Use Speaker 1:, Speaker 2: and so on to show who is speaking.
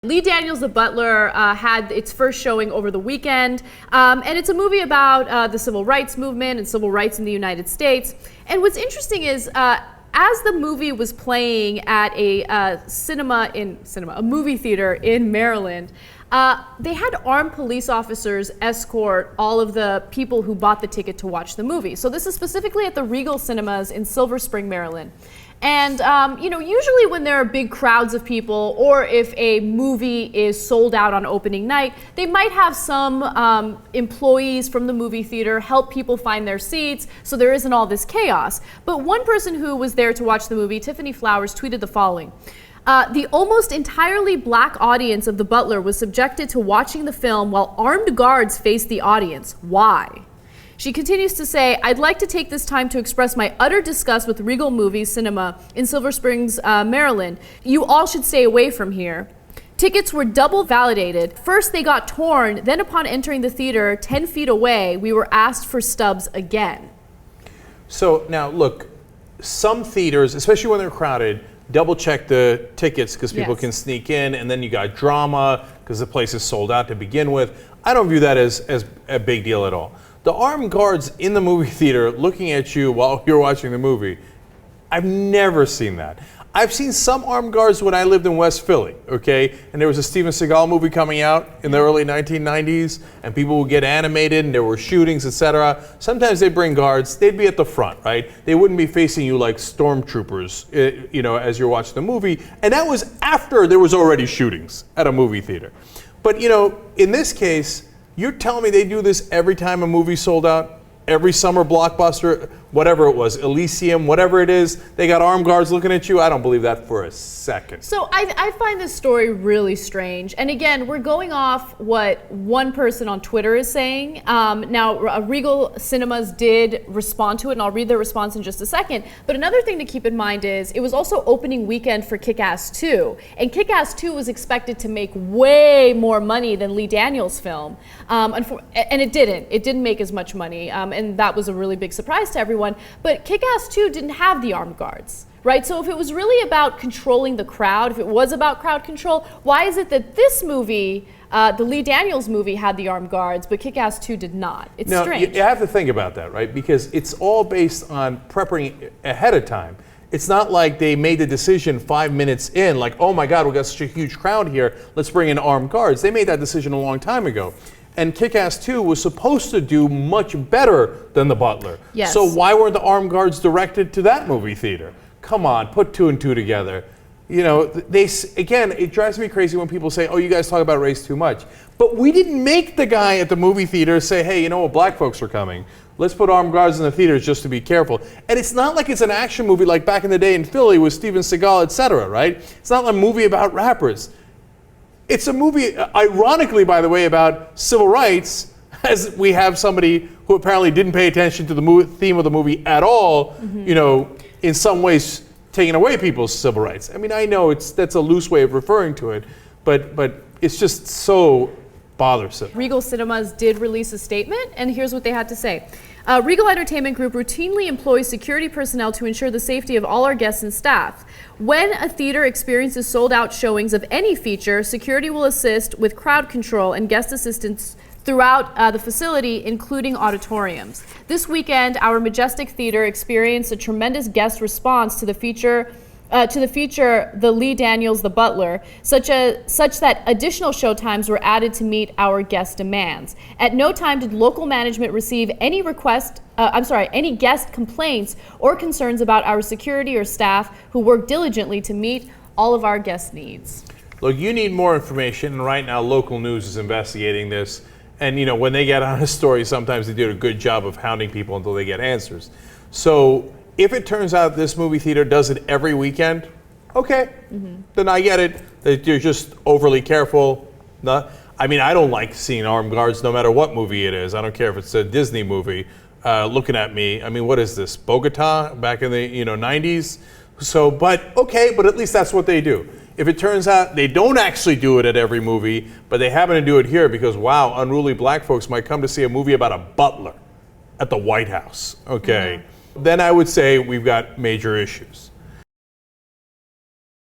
Speaker 1: Lee Daniels, The Butler, had its first showing over the weekend, and it's a movie about the civil rights movement and civil rights in the United States. And what's interesting is, as the movie was playing at a movie theater in Maryland, they had armed police officers escort all of the people who bought the ticket to watch the movie. So this is specifically at the Regal Cinemas in Silver Spring, Maryland. And, usually when there are big crowds of people, or if a movie is sold out on opening night, they might have some employees from the movie theater help people find their seats so there isn't all this chaos. But one person who was there to watch the movie, Tiffany Flowers, tweeted the following. The almost entirely black audience of The Butler was subjected to watching the film while armed guards faced the audience. Why? She continues to say, I'd like to take this time to express my utter disgust with Regal Movies Cinema in Silver Springs, Maryland. You all should stay away from here. Tickets were double validated. First they got torn, then upon entering the theater 10 feet away, we were asked for stubs again.
Speaker 2: So now look, some theaters, especially when they're crowded, double check the tickets because people can sneak in, and then you got drama because the place is sold out to begin with. I don't view that as a big deal at all. The armed guards in the movie theater looking at you while you're watching the movie, I've never seen that. I've seen some armed guards when I lived in West Philly, okay? And there was a Steven Seagal movie coming out in the early 1990s, and people would get animated, and there were shootings, etc. Sometimes they'd bring guards, they'd be at the front, right? They wouldn't be facing you like stormtroopers, as you're watching the movie. And that was after there was already shootings at a movie theater. But, in this case, you're telling me they do this every time a movie sold out? Every summer blockbuster, whatever it was, Elysium, whatever it is, they got armed guards looking at you? I don't believe that for a second.
Speaker 1: So I find this story really strange. And again, we're going off what one person on Twitter is saying. Now, Regal Cinemas did respond to it, and I'll read their response in just a second. But another thing to keep in mind is it was also opening weekend for Kick-Ass 2. And Kick-Ass 2 was expected to make way more money than Lee Daniels' film. And it didn't. It didn't make as much money. And that was a really big surprise to everyone. But Kick-Ass 2 didn't have the armed guards, right? So if it was really about controlling the crowd, if it was about crowd control, why is it that this movie, the Lee Daniels movie, had the armed guards, but Kick-Ass 2 did not? It's strange.
Speaker 2: You have to think about that, right? Because it's all based on prepping ahead of time. It's not like they made the decision 5 minutes in, like, oh my God, we got such a huge crowd here, let's bring in armed guards. They made that decision a long time ago. And Kick-Ass 2 was supposed to do much better than The Butler.
Speaker 1: Yes.
Speaker 2: So why weren't the armed guards directed to that movie theater? Come on, put two and two together. Again, it drives me crazy when people say, oh, you guys talk about race too much. But we didn't make the guy at the movie theater say, hey, black folks are coming. Let's put armed guards in the theaters just to be careful. And it's not like it's an action movie like back in the day in Philly with Steven Seagal, etc., right? It's not a movie about rappers. It's a movie, ironically, by the way, about civil rights, as we have somebody who apparently didn't pay attention to the theme of the movie at all, in some ways taking away people's civil rights. I mean, I know that's a loose way of referring to it, but it's just so bothersome.
Speaker 1: Regal Cinemas did release a statement, and here's what they had to say. Regal Entertainment Group routinely employs security personnel to ensure the safety of all our guests and staff. When a theater experiences sold-out showings of any feature, security will assist with crowd control and guest assistance throughout the facility, including auditoriums. This weekend, our Majestic Theater experienced a tremendous guest response to the feature, The Lee Daniels, The Butler, such that additional showtimes were added to meet our guest demands. At no time did local management receive any any guest complaints or concerns about our security or staff who work diligently to meet all of our guest needs.
Speaker 2: Look, you need more information, and right now local news is investigating this. And when they get on a story, sometimes they do a good job of hounding people until they get answers. So if it turns out this movie theater does it every weekend, okay, then I get it. That you're just overly careful. I mean, I don't like seeing armed guards no matter what movie it is. I don't care if it's a Disney movie looking at me. I mean, what is this, Bogota back in the 90s? So, but at least that's what they do. If it turns out they don't actually do it at every movie, but they happen to do it here because, wow, unruly black folks might come to see a movie about a butler at the White House, then I would say we've got major issues.